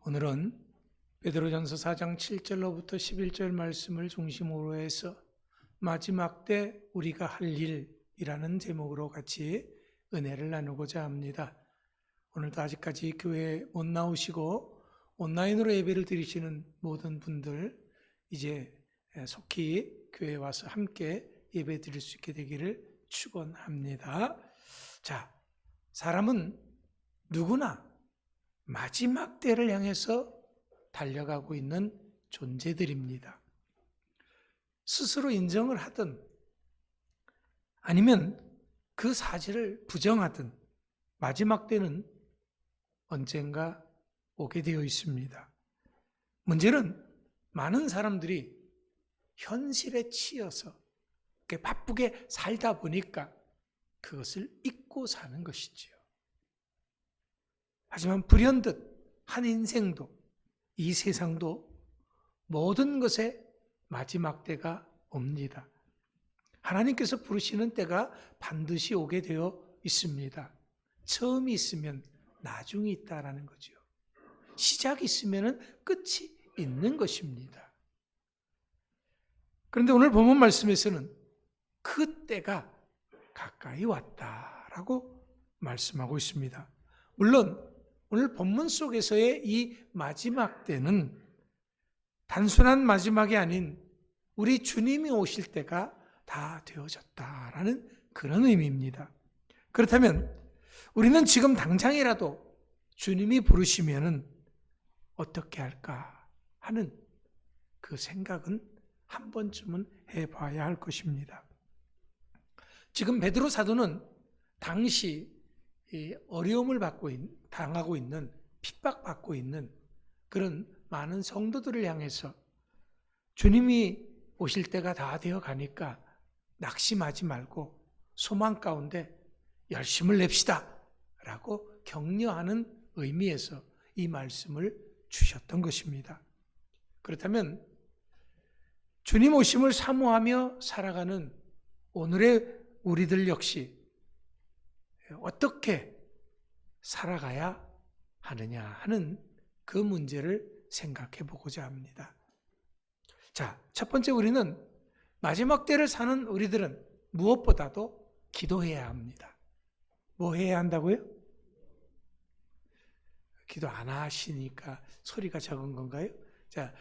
오늘은 베드로전서 4장 7절로부터 11절 말씀을 중심으로 해서 마지막 때 우리가 할 일이라는 제목으로 같이 은혜를 나누고자 합니다. 오늘도 아직까지 교회에 못 나오시고 온라인으로 예배를 드리시는 모든 분들 이제 속히 교회에 와서 함께 예배 드릴 수 있게 되기를 축원합니다. 자, 사람은 누구나 마지막 때를 향해서 달려가고 있는 존재들입니다. 스스로 인정을 하든 아니면 그 사실을 부정하든 마지막 때는 언젠가 오게 되어 있습니다. 문제는 많은 사람들이 현실에 치여서 바쁘게 살다 보니까 그것을 잊고 사는 것이지요. 하지만 불현듯 한 인생도 이 세상도 모든 것에 마지막 때가 옵니다. 하나님께서 부르시는 때가 반드시 오게 되어 있습니다. 처음이 있으면 나중이 있다라는 거죠. 시작이 있으면 끝이 있는 것입니다. 그런데 오늘 본문 말씀에서는 그 때가 가까이 왔다라고 말씀하고 있습니다. 물론 오늘 본문 속에서의 이 마지막 때는 단순한 마지막이 아닌 우리 주님이 오실 때가 다 되어졌다라는 그런 의미입니다. 그렇다면 우리는 지금 당장이라도 주님이 부르시면은 어떻게 할까 하는 그 생각은 한 번쯤은 해봐야 할 것입니다. 지금 베드로 사도는 당시 어려움을 당하고 있는, 핍박받고 있는 그런 많은 성도들을 향해서 주님이 오실 때가 다 되어 가니까 낙심하지 말고 소망 가운데 열심을 냅시다 라고 격려하는 의미에서 이 말씀을 주셨던 것입니다. 그렇다면 주님 오심을 사모하며 살아가는 오늘의 우리들 역시 어떻게 살아가야 하느냐 하는 그 문제를 생각해 보고자 합니다. 자, 첫 번째 우리는 마지막 때를 사는 우리들은 무엇보다도 기도해야 합니다. 뭐 해야 한다고요? 기도 안 하시니까 소리가 적은 건가요? 자,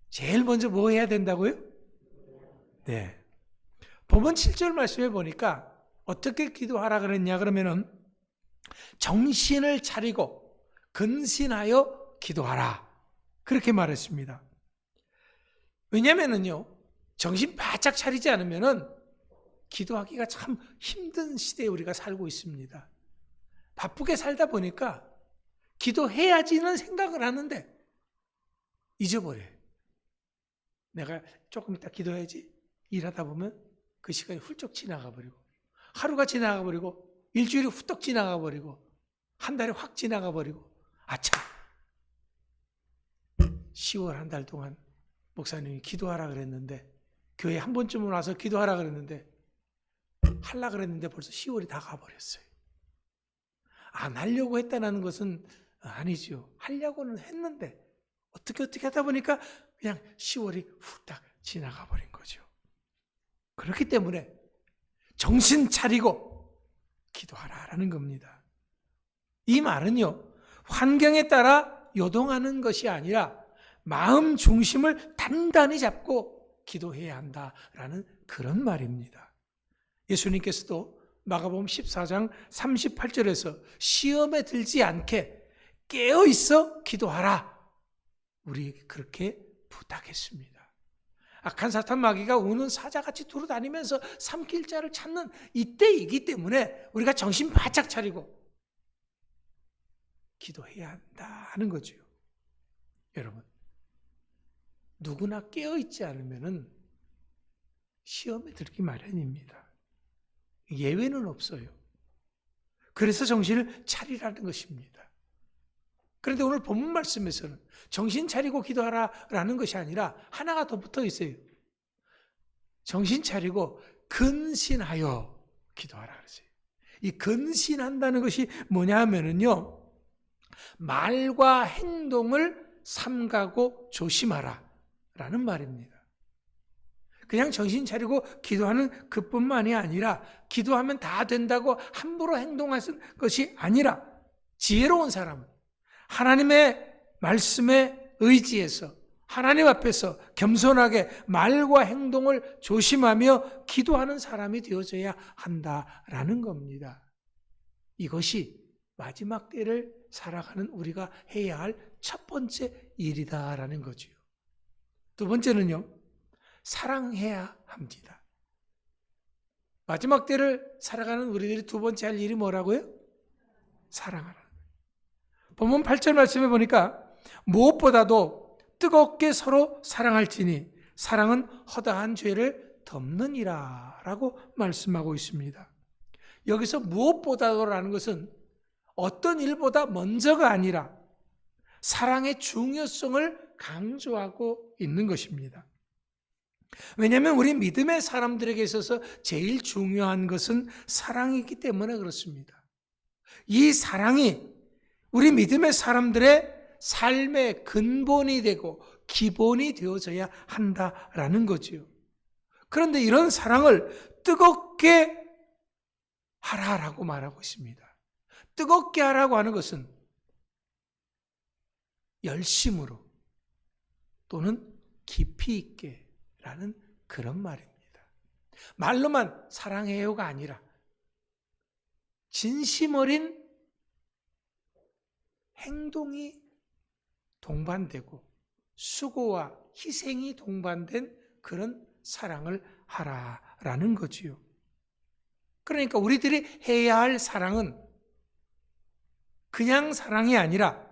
제일 먼저 뭐 해야 된다고요? 네. 본문 7절 말씀에 보니까 어떻게 기도하라 그랬냐 그러면은 정신을 차리고 근신하여 기도하라 그렇게 말했습니다. 왜냐면은요 정신 바짝 차리지 않으면은 기도하기가 참 힘든 시대에 우리가 살고 있습니다. 바쁘게 살다 보니까 기도해야지는 생각을 하는데 잊어버려요. 내가 조금 이따 기도해야지 일하다 보면 그 시간이 훌쩍 지나가 버리고 하루가 지나가 버리고 일주일이 후딱 지나가 버리고 한 달이 확 지나가 버리고 아차 10월 한 달 동안 목사님이 기도하라 그랬는데 교회 한 번쯤은 와서 기도하라 그랬는데 하려고 그랬는데 벌써 10월이 다 가버렸어요. 안 하려고 했다는 것은 아니죠. 하려고는 했는데 어떻게 하다 보니까 그냥 10월이 후딱 지나가 버린 거죠. 그렇기 때문에 정신 차리고 기도하라라는 겁니다. 이 말은요, 환경에 따라 요동하는 것이 아니라 마음 중심을 단단히 잡고 기도해야 한다라는 그런 말입니다. 예수님께서도 마가복음 14장 38절에서 시험에 들지 않게 깨어있어 기도하라. 우리 그렇게 부탁했습니다. 악한 사탄 마귀가 우는 사자같이 두루다니면서 삼킬 자를 찾는 이때이기 때문에 우리가 정신 바짝 차리고 기도해야 한다는 거죠. 여러분, 누구나 깨어있지 않으면 시험에 들기 마련입니다. 예외는 없어요. 그래서 정신을 차리라는 것입니다. 그런데 오늘 본문 말씀에서는 정신 차리고 기도하라라는 것이 아니라 하나가 더 붙어 있어요. 정신 차리고 근신하여 기도하라 그랬어요. 이 근신한다는 것이 뭐냐 하면은요, 말과 행동을 삼가고 조심하라 라는 말입니다. 그냥 정신 차리고 기도하는 그뿐만이 아니라 기도하면 다 된다고 함부로 행동하는 것이 아니라 지혜로운 사람은 하나님의 말씀에 의지해서 하나님 앞에서 겸손하게 말과 행동을 조심하며 기도하는 사람이 되어져야 한다라는 겁니다. 이것이 마지막 때를 살아가는 우리가 해야 할 첫 번째 일이다라는 거죠. 두 번째는요, 사랑해야 합니다. 마지막 때를 살아가는 우리들이 두 번째 할 일이 뭐라고요? 사랑하라. 본문 8절 말씀해 보니까 무엇보다도 뜨겁게 서로 사랑할지니 사랑은 허다한 죄를 덮느니라 라고 말씀하고 있습니다. 여기서 무엇보다도라는 것은 어떤 일보다 먼저가 아니라 사랑의 중요성을 강조하고 있는 것입니다. 왜냐하면 우리 믿음의 사람들에게 있어서 제일 중요한 것은 사랑이기 때문에 그렇습니다. 이 사랑이 우리 믿음의 사람들의 삶의 근본이 되고 기본이 되어져야 한다라는 거지요. 그런데 이런 사랑을 뜨겁게 하라라고 말하고 있습니다. 뜨겁게 하라고 하는 것은 열심으로 또는 깊이 있게 라는 그런 말입니다. 말로만 사랑해요가 아니라 진심 어린 행동이 동반되고 수고와 희생이 동반된 그런 사랑을 하라라는 거지요. 그러니까 우리들이 해야 할 사랑은 그냥 사랑이 아니라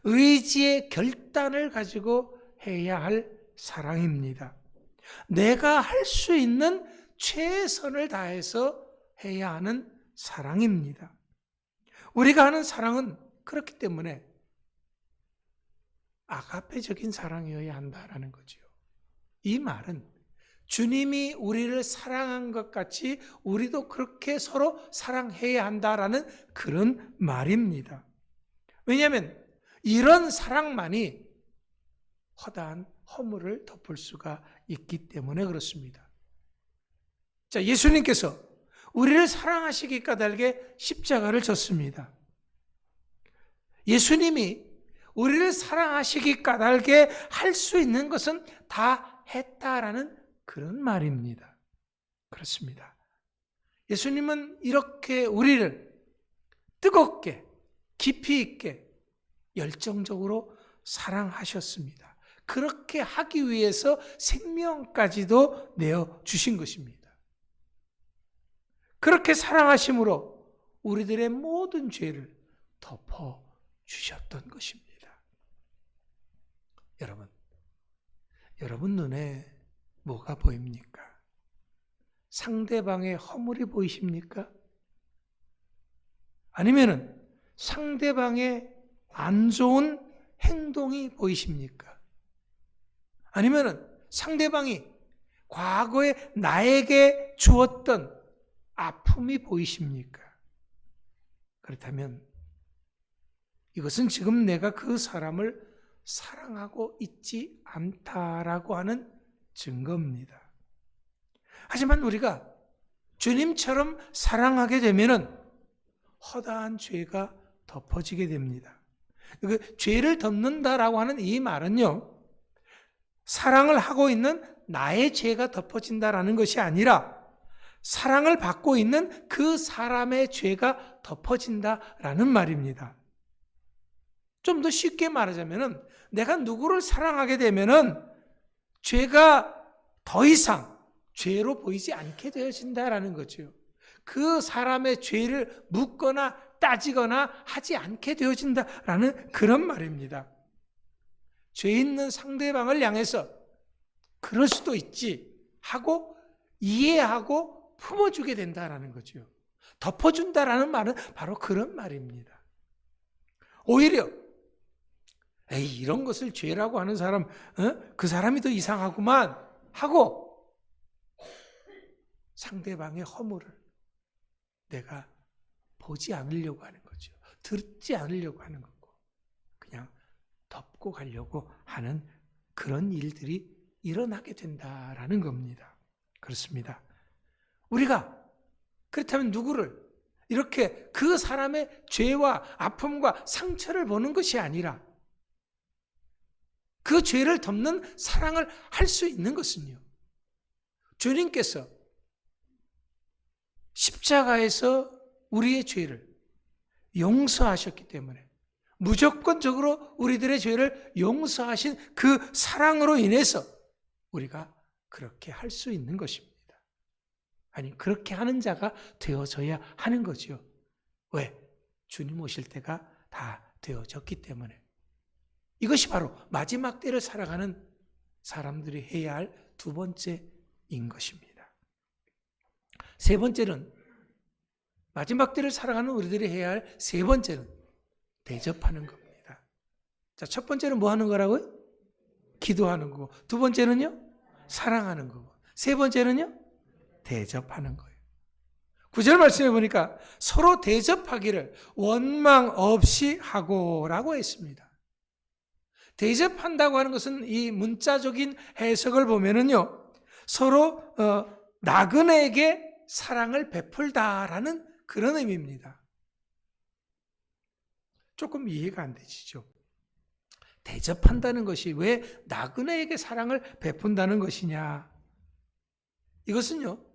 의지의 결단을 가지고 해야 할 사랑입니다. 내가 할 수 있는 최선을 다해서 해야 하는 사랑입니다. 우리가 하는 사랑은 그렇기 때문에 아가페적인 사랑이어야 한다라는 거지요. 이 말은 주님이 우리를 사랑한 것 같이 우리도 그렇게 서로 사랑해야 한다라는 그런 말입니다. 왜냐하면 이런 사랑만이 허다한 허물을 덮을 수가 있기 때문에 그렇습니다. 자, 예수님께서 우리를 사랑하시기 까닭에 십자가를 졌습니다. 예수님이 우리를 사랑하시기 까닭에 할 수 있는 것은 다 했다라는 그런 말입니다. 그렇습니다. 예수님은 이렇게 우리를 뜨겁게 깊이 있게 열정적으로 사랑하셨습니다. 그렇게 하기 위해서 생명까지도 내어주신 것입니다. 그렇게 사랑하심으로 우리들의 모든 죄를 덮어주셨던 것입니다. 여러분 눈에 뭐가 보입니까? 상대방의 허물이 보이십니까? 아니면은 상대방의 안 좋은 행동이 보이십니까? 아니면은 상대방이 과거에 나에게 주었던 아픔이 보이십니까? 그렇다면 이것은 지금 내가 그 사람을 사랑하고 있지 않다라고 하는 증거입니다. 하지만 우리가 주님처럼 사랑하게 되면은 허다한 죄가 덮어지게 됩니다. 그 죄를 덮는다라고 하는 이 말은요, 사랑을 하고 있는 나의 죄가 덮어진다라는 것이 아니라 사랑을 받고 있는 그 사람의 죄가 덮어진다라는 말입니다. 좀 더 쉽게 말하자면은 내가 누구를 사랑하게 되면은 죄가 더 이상 죄로 보이지 않게 되어진다라는 거죠. 그 사람의 죄를 묻거나 따지거나 하지 않게 되어진다라는 그런 말입니다. 죄 있는 상대방을 향해서 그럴 수도 있지 하고 이해하고 품어주게 된다라는 거죠. 덮어준다라는 말은 바로 그런 말입니다. 오히려 에이, 이런 것을 죄라고 하는 사람, 그 사람이 더 이상하구만 하고 상대방의 허물을 내가 보지 않으려고 하는 거죠. 듣지 않으려고 하는 거고. 덮고 가려고 하는 그런 일들이 일어나게 된다라는 겁니다. 그렇습니다. 우리가 그렇다면 누구를 이렇게 그 사람의 죄와 아픔과 상처를 보는 것이 아니라 그 죄를 덮는 사랑을 할 수 있는 것은요, 주님께서 십자가에서 우리의 죄를 용서하셨기 때문에 무조건적으로 우리들의 죄를 용서하신 그 사랑으로 인해서 우리가 그렇게 할 수 있는 것입니다. 아니, 그렇게 하는 자가 되어져야 하는 거죠. 왜? 주님 오실 때가 다 되어졌기 때문에. 이것이 바로 마지막 때를 살아가는 사람들이 해야 할 두 번째인 것입니다. 세 번째는, 마지막 때를 살아가는 우리들이 해야 할 세 번째는 대접하는 겁니다. 자, 첫 번째는 뭐 하는 거라고요? 기도하는 거고, 두 번째는요? 사랑하는 거고, 세 번째는요? 대접하는 거예요. 9절 말씀해 보니까 서로 대접하기를 원망 없이 하고라고 했습니다. 대접한다고 하는 것은 이 문자적인 해석을 보면은요, 서로 나그네에게 사랑을 베풀다라는 그런 의미입니다. 조금 이해가 안 되시죠? 대접한다는 것이 왜 나그네에게 사랑을 베푼다는 것이냐? 이것은요,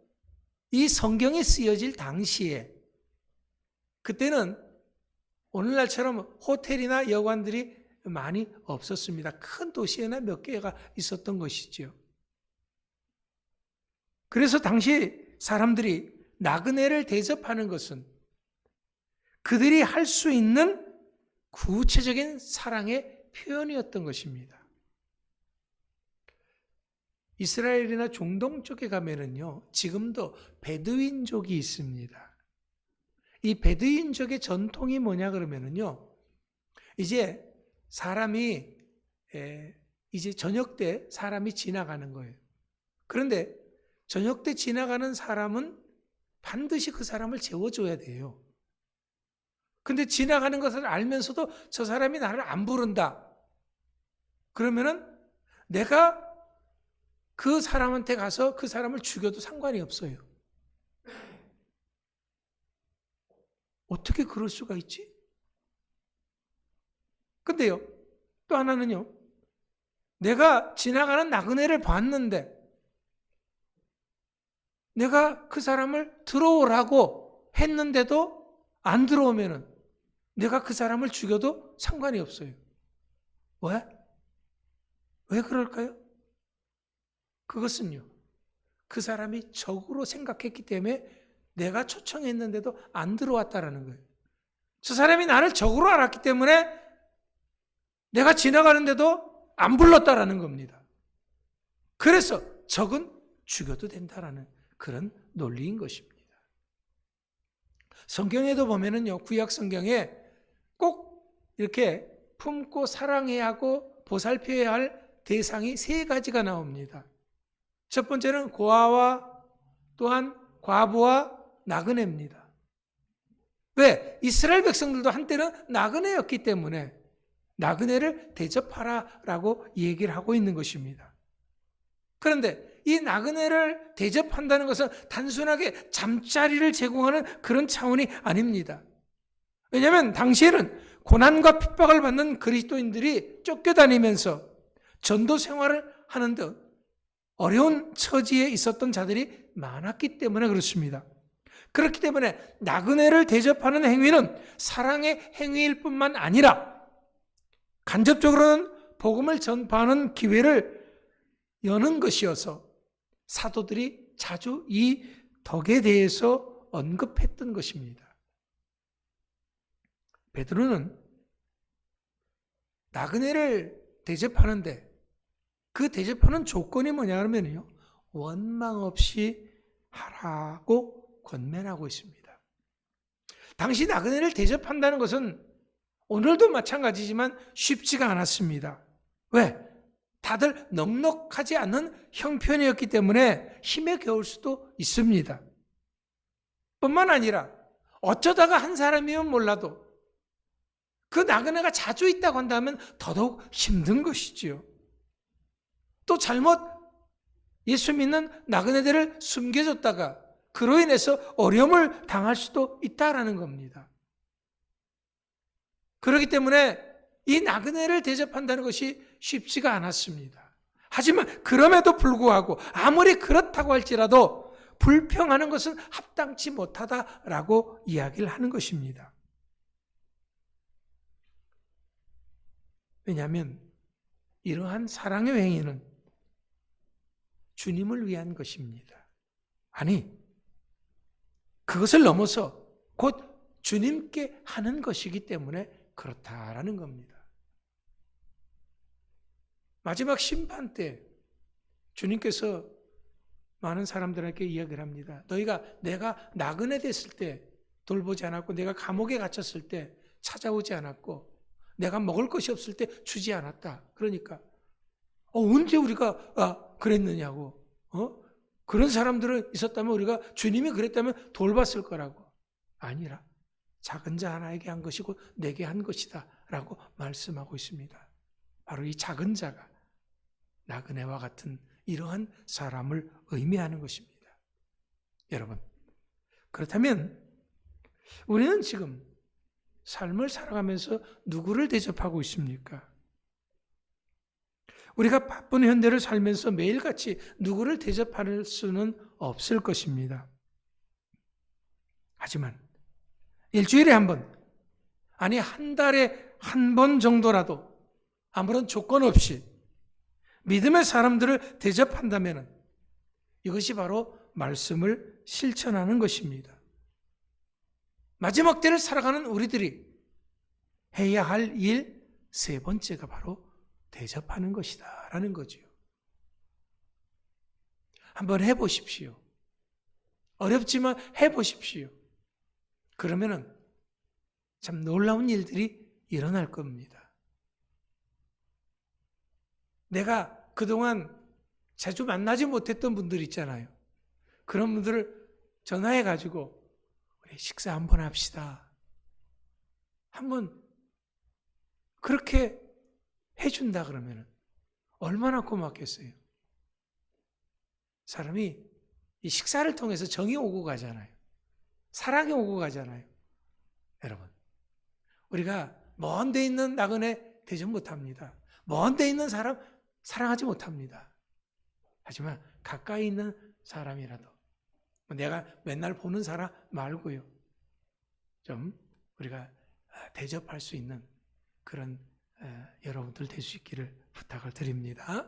이 성경이 쓰여질 당시에, 그때는 오늘날처럼 호텔이나 여관들이 많이 없었습니다. 큰 도시에나 몇 개가 있었던 것이죠. 그래서 당시 사람들이 나그네를 대접하는 것은 그들이 할 수 있는 구체적인 사랑의 표현이었던 것입니다. 이스라엘이나 중동 쪽에 가면은요, 지금도 베두인족이 있습니다. 이 베두인족의 전통이 뭐냐 그러면은요, 이제 사람이 이제 저녁 때 사람이 지나가는 거예요. 그런데 저녁 때 지나가는 사람은 반드시 그 사람을 재워줘야 돼요. 근데 지나가는 것을 알면서도 저 사람이 나를 안 부른다. 그러면은 내가 그 사람한테 가서 그 사람을 죽여도 상관이 없어요. 어떻게 그럴 수가 있지? 근데요, 또 하나는요, 내가 지나가는 나그네를 봤는데 내가 그 사람을 들어오라고 했는데도 안 들어오면은 내가 그 사람을 죽여도 상관이 없어요. 왜? 왜 그럴까요? 그것은요, 그 사람이 적으로 생각했기 때문에 내가 초청했는데도 안 들어왔다라는 거예요. 저 사람이 나를 적으로 알았기 때문에 내가 지나가는데도 안 불렀다라는 겁니다. 그래서 적은 죽여도 된다라는 그런 논리인 것입니다. 성경에도 보면은요, 구약 성경에 꼭 이렇게 품고 사랑해야 하고 보살펴야 할 대상이 세 가지가 나옵니다. 첫 번째는 고아와 또한 과부와 나그네입니다. 왜? 이스라엘 백성들도 한때는 나그네였기 때문에 나그네를 대접하라라고 얘기를 하고 있는 것입니다. 그런데 이 나그네를 대접한다는 것은 단순하게 잠자리를 제공하는 그런 차원이 아닙니다. 왜냐하면 당시에는 고난과 핍박을 받는 그리스도인들이 쫓겨다니면서 전도 생활을 하는 등 어려운 처지에 있었던 자들이 많았기 때문에 그렇습니다. 그렇기 때문에 나그네를 대접하는 행위는 사랑의 행위일 뿐만 아니라 간접적으로는 복음을 전파하는 기회를 여는 것이어서 사도들이 자주 이 덕에 대해서 언급했던 것입니다. 베드로는 나그네를 대접하는데 그 대접하는 조건이 뭐냐 하면요, 원망 없이 하라고 권면하고 있습니다. 당시 나그네를 대접한다는 것은 오늘도 마찬가지지만 쉽지가 않았습니다. 왜? 다들 넉넉하지 않은 형편이었기 때문에 힘에 겨울 수도 있습니다. 뿐만 아니라 어쩌다가 한 사람이면 몰라도 그 나그네가 자주 있다고 한다면 더더욱 힘든 것이지요. 또 잘못 예수 믿는 나그네들을 숨겨줬다가 그로 인해서 어려움을 당할 수도 있다라는 겁니다. 그렇기 때문에 이 나그네를 대접한다는 것이 쉽지가 않았습니다. 하지만 그럼에도 불구하고 아무리 그렇다고 할지라도 불평하는 것은 합당치 못하다라고 이야기를 하는 것입니다. 왜냐하면 이러한 사랑의 행위는 주님을 위한 것입니다. 아니, 그것을 넘어서 곧 주님께 하는 것이기 때문에 그렇다라는 겁니다. 마지막 심판 때 주님께서 많은 사람들에게 이야기를 합니다. 내가 나그네 됐을 때 돌보지 않았고, 내가 감옥에 갇혔을 때 찾아오지 않았고, 내가 먹을 것이 없을 때 주지 않았다. 그러니까 언제 우리가 그랬느냐고. 그런 사람들은 있었다면 우리가 주님이 그랬다면 돌봤을 거라고. 아니라 작은 자 하나에게 한 것이고 내게 한 것이다 라고 말씀하고 있습니다. 바로 이 작은 자가 나그네와 같은 이러한 사람을 의미하는 것입니다. 여러분, 그렇다면 우리는 지금 삶을 살아가면서 누구를 대접하고 있습니까? 우리가 바쁜 현대를 살면서 매일같이 누구를 대접할 수는 없을 것입니다. 하지만 일주일에 한 번, 아니 한 달에 한 번 정도라도 아무런 조건 없이 믿음의 사람들을 대접한다면 이것이 바로 말씀을 실천하는 것입니다. 마지막 때를 살아가는 우리들이 해야 할 일 세 번째가 바로 대접하는 것이다 라는 거죠. 한번 해보십시오. 어렵지만 해보십시오. 그러면은 참 놀라운 일들이 일어날 겁니다. 내가 그동안 자주 만나지 못했던 분들 있잖아요. 그런 분들을 전화해가지고 우리 식사 한번 합시다. 한번 그렇게 해준다 그러면 얼마나 고맙겠어요. 사람이 이 식사를 통해서 정이 오고 가잖아요. 사랑이 오고 가잖아요. 여러분, 우리가 먼 데 있는 나그네 대접 못합니다. 먼 데 있는 사람 사랑하지 못합니다. 하지만 가까이 있는 사람이라도, 내가 맨날 보는 사람 말고요, 좀 우리가 대접할 수 있는 그런 여러분들 될 수 있기를 부탁을 드립니다.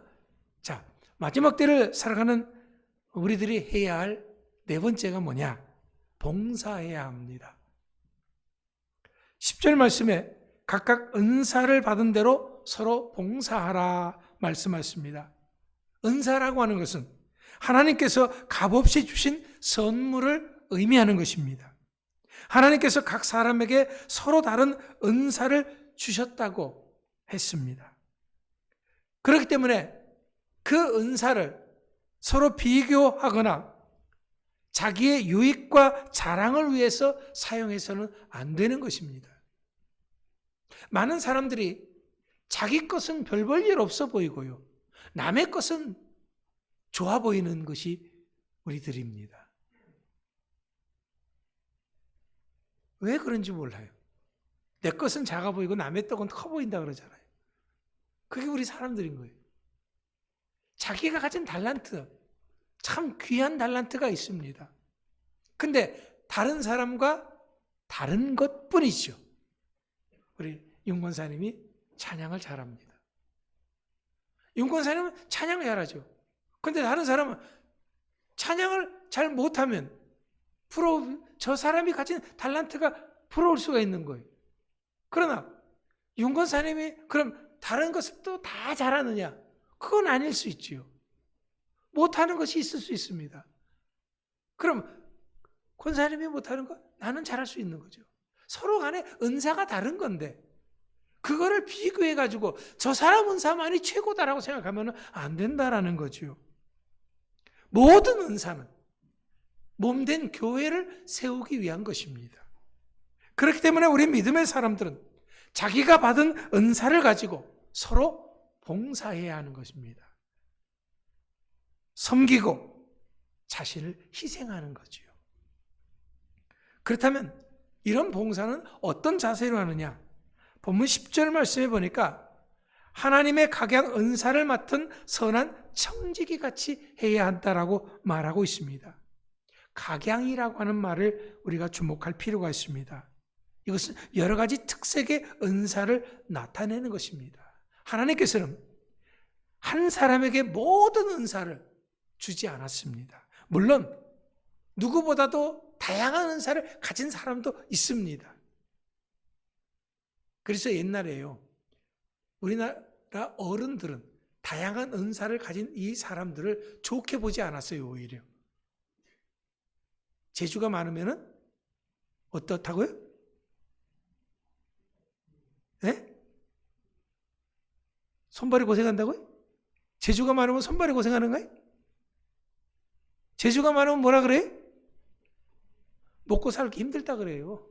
자, 마지막 때를 살아가는 우리들이 해야 할 네 번째가 뭐냐? 봉사해야 합니다. 10절 말씀에 각각 은사를 받은 대로 서로 봉사하라 말씀하십니다. 은사라고 하는 것은 하나님께서 값없이 주신 선물을 의미하는 것입니다. 하나님께서 각 사람에게 서로 다른 은사를 주셨다고 했습니다. 그렇기 때문에 그 은사를 서로 비교하거나 자기의 유익과 자랑을 위해서 사용해서는 안 되는 것입니다. 많은 사람들이 자기 것은 별 볼 일 없어 보이고요, 남의 것은 좋아 보이는 것이 우리들입니다. 왜 그런지 몰라요. 내 것은 작아 보이고 남의 떡은 커 보인다 그러잖아요. 그게 우리 사람들인 거예요. 자기가 가진 달란트, 참 귀한 달란트가 있습니다. 근데 다른 사람과 다른 것뿐이죠. 우리 윤 권사님이 찬양을 잘합니다. 윤 권사님은 찬양 잘하죠. 근데 다른 사람은 찬양을 잘 못하면 저 사람이 가진 달란트가 부러울 수가 있는 거예요. 그러나 윤 권사님이 그럼 다른 것을 또 다 잘하느냐? 그건 아닐 수 있지요. 못하는 것이 있을 수 있습니다. 그럼 권사님이 못하는 거 나는 잘할 수 있는 거죠. 서로 간에 은사가 다른 건데 그거를 비교해가지고 저 사람 은사만이 최고다라고 생각하면 안 된다라는 거죠. 모든 은사는 몸된 교회를 세우기 위한 것입니다. 그렇기 때문에 우리 믿음의 사람들은 자기가 받은 은사를 가지고 서로 봉사해야 하는 것입니다. 섬기고 자신을 희생하는 거지요. 그렇다면 이런 봉사는 어떤 자세로 하느냐? 본문 10절 말씀에 보니까 하나님의 각양 은사를 맡은 선한 청지기 같이 해야 한다라고 말하고 있습니다. 각양이라고 하는 말을 우리가 주목할 필요가 있습니다. 이것은 여러 가지 특색의 은사를 나타내는 것입니다. 하나님께서는 한 사람에게 모든 은사를 주지 않았습니다. 물론 누구보다도 다양한 은사를 가진 사람도 있습니다. 그래서 옛날에요, 우리나라 어른들은 다양한 은사를 가진 이 사람들을 좋게 보지 않았어요. 오히려 재주가 많으면은 어떻다고요? 네? 손발이 고생한다고요? 재주가 많으면 손발이 고생하는 거예요? 재주가 많으면 뭐라 그래요? 먹고 살기 힘들다 그래요.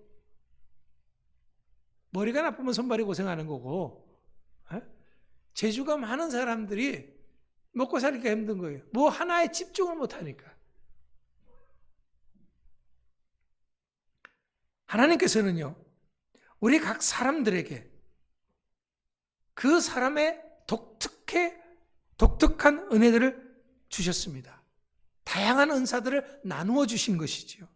머리가 나쁘면 손발이 고생하는 거고, 재주가 많은 사람들이 먹고 살기가 힘든 거예요. 뭐 하나에 집중을 못하니까. 하나님께서는요, 우리 각 사람들에게 그 사람의 독특한 은혜들을 주셨습니다. 다양한 은사들을 나누어 주신 것이지요.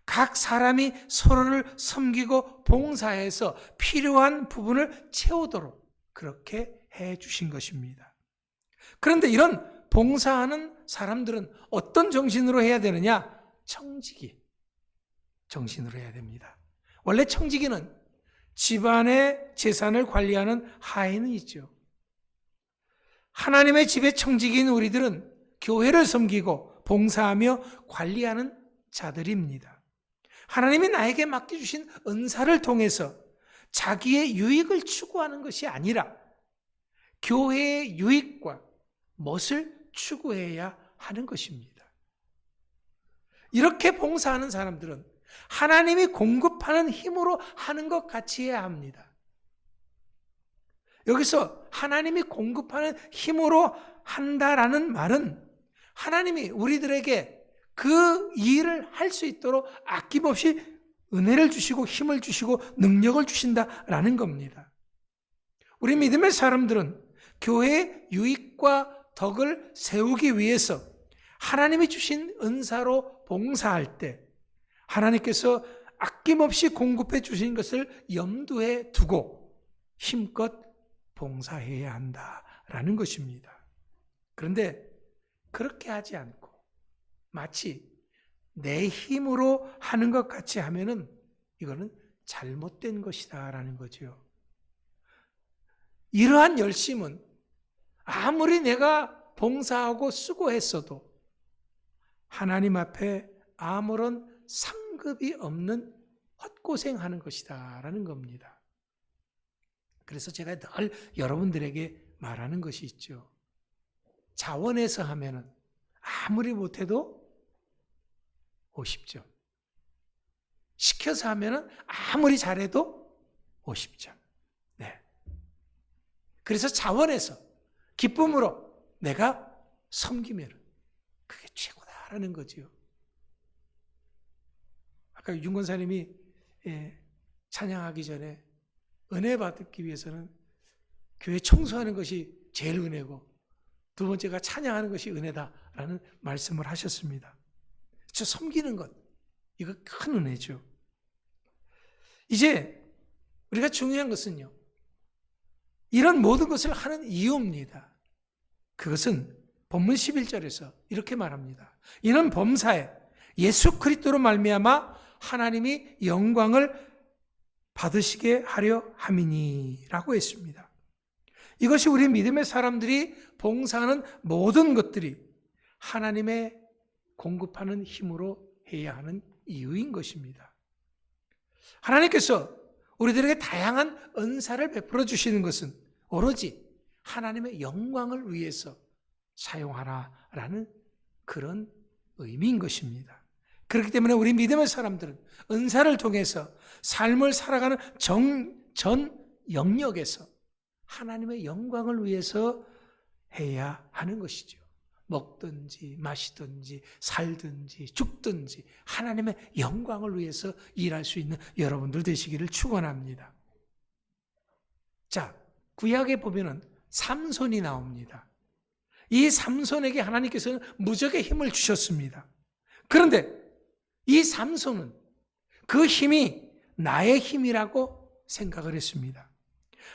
각 사람이 서로를 섬기고 봉사해서 필요한 부분을 채우도록 그렇게 해 주신 것입니다. 그런데 이런 봉사하는 사람들은 어떤 정신으로 해야 되느냐? 청지기 정신으로 해야 됩니다. 원래 청지기는 집안의 재산을 관리하는 하인은 있죠. 하나님의 집의 청지기인 우리들은 교회를 섬기고 봉사하며 관리하는 자들입니다. 하나님이 나에게 맡겨주신 은사를 통해서 자기의 유익을 추구하는 것이 아니라 교회의 유익과 멋을 추구해야 하는 것입니다. 이렇게 봉사하는 사람들은 하나님이 공급하는 힘으로 하는 것 같이 해야 합니다. 여기서 하나님이 공급하는 힘으로 한다라는 말은 하나님이 우리들에게 그 일을 할 수 있도록 아낌없이 은혜를 주시고 힘을 주시고 능력을 주신다라는 겁니다. 우리 믿음의 사람들은 교회의 유익과 덕을 세우기 위해서 하나님이 주신 은사로 봉사할 때 하나님께서 아낌없이 공급해 주신 것을 염두에 두고 힘껏 봉사해야 한다라는 것입니다. 그런데 그렇게 하지 않고 마치 내 힘으로 하는 것 같이 하면은 이거는 잘못된 것이다라는 거죠. 이러한 열심은 아무리 내가 봉사하고 수고했어도 하나님 앞에 아무런 상급이 없는 헛고생하는 것이다라는 겁니다. 그래서 제가 늘 여러분들에게 말하는 것이 있죠. 자원해서 하면은 아무리 못해도 50점. 시켜서 하면은 아무리 잘해도 50점. 네. 그래서 자원해서 기쁨으로 내가 섬기면 그게 최고다라는 거지요. 아까 윤 권사님이 찬양하기 전에 은혜 받기 위해서는 교회 청소하는 것이 제일 은혜고 두 번째가 찬양하는 것이 은혜다라는 말씀을 하셨습니다. 저 섬기는 것, 이거 큰 은혜죠. 이제 우리가 중요한 것은요, 이런 모든 것을 하는 이유입니다. 그것은 본문 11절에서 이렇게 말합니다. 이는 범사에 예수 그리스도로 말미암아 하나님이 영광을 받으시게 하려 함이니라고 했습니다. 이것이 우리 믿음의 사람들이 봉사하는 모든 것들이 하나님의 공급하는 힘으로 해야 하는 이유인 것입니다. 하나님께서 우리들에게 다양한 은사를 베풀어 주시는 것은 오로지 하나님의 영광을 위해서 사용하라라는 그런 의미인 것입니다. 그렇기 때문에 우리 믿음의 사람들은 은사를 통해서 삶을 살아가는 전 영역에서 하나님의 영광을 위해서 해야 하는 것이죠. 먹든지 마시든지 살든지 죽든지 하나님의 영광을 위해서 일할 수 있는 여러분들 되시기를 축원합니다. 자, 구약에 보면은 삼손이 나옵니다. 이 삼손에게 하나님께서는 무적의 힘을 주셨습니다. 그런데 이 삼손은 그 힘이 나의 힘이라고 생각을 했습니다.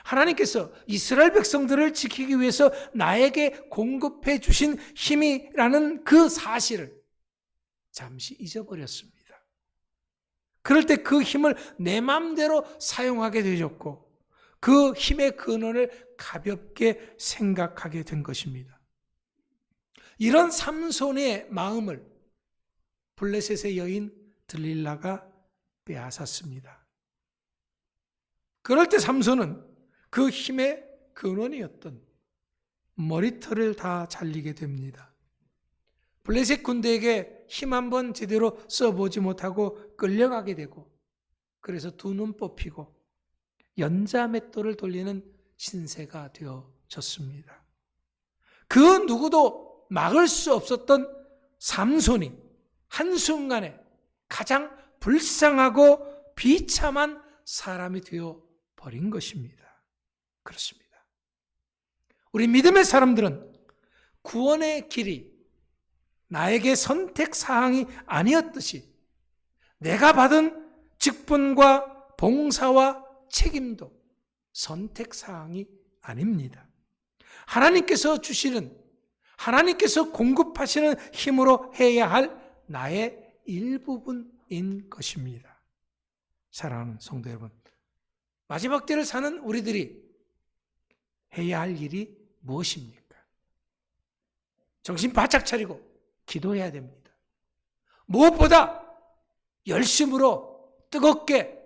하나님께서 이스라엘 백성들을 지키기 위해서 나에게 공급해 주신 힘이라는 그 사실을 잠시 잊어버렸습니다. 그럴 때 그 힘을 내 마음대로 사용하게 되었고 그 힘의 근원을 가볍게 생각하게 된 것입니다. 이런 삼손의 마음을 블레셋의 여인 들릴라가 빼앗았습니다. 그럴 때 삼손은 그 힘의 근원이었던 머리털을 다 잘리게 됩니다. 블레셋 군대에게 힘 한번 제대로 써보지 못하고 끌려가게 되고 그래서 두 눈 뽑히고 연자맷돌을 돌리는 신세가 되어졌습니다. 그 누구도 막을 수 없었던 삼손이 한순간에 가장 불쌍하고 비참한 사람이 되어버린 것입니다. 그렇습니다. 우리 믿음의 사람들은 구원의 길이 나에게 선택사항이 아니었듯이 내가 받은 직분과 봉사와 책임도 선택사항이 아닙니다. 하나님께서 주시는, 하나님께서 공급하시는 힘으로 해야 할 나의 일부분인 것입니다. 사랑하는 성도 여러분, 마지막 때를 사는 우리들이 해야 할 일이 무엇입니까? 정신 바짝 차리고 기도해야 됩니다. 무엇보다 열심으로 뜨겁게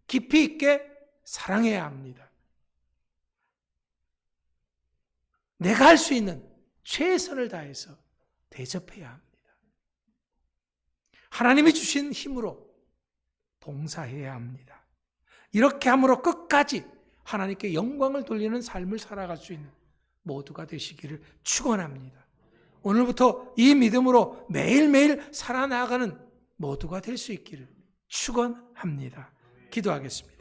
깊이 있게 사랑해야 합니다. 내가 할 수 있는 최선을 다해서 대접해야 합니다. 하나님이 주신 힘으로 봉사해야 합니다. 이렇게 함으로 끝까지 하나님께 영광을 돌리는 삶을 살아갈 수 있는 모두가 되시기를 축원합니다. 오늘부터 이 믿음으로 매일매일 살아나가는 모두가 될 수 있기를 축원합니다. 기도하겠습니다.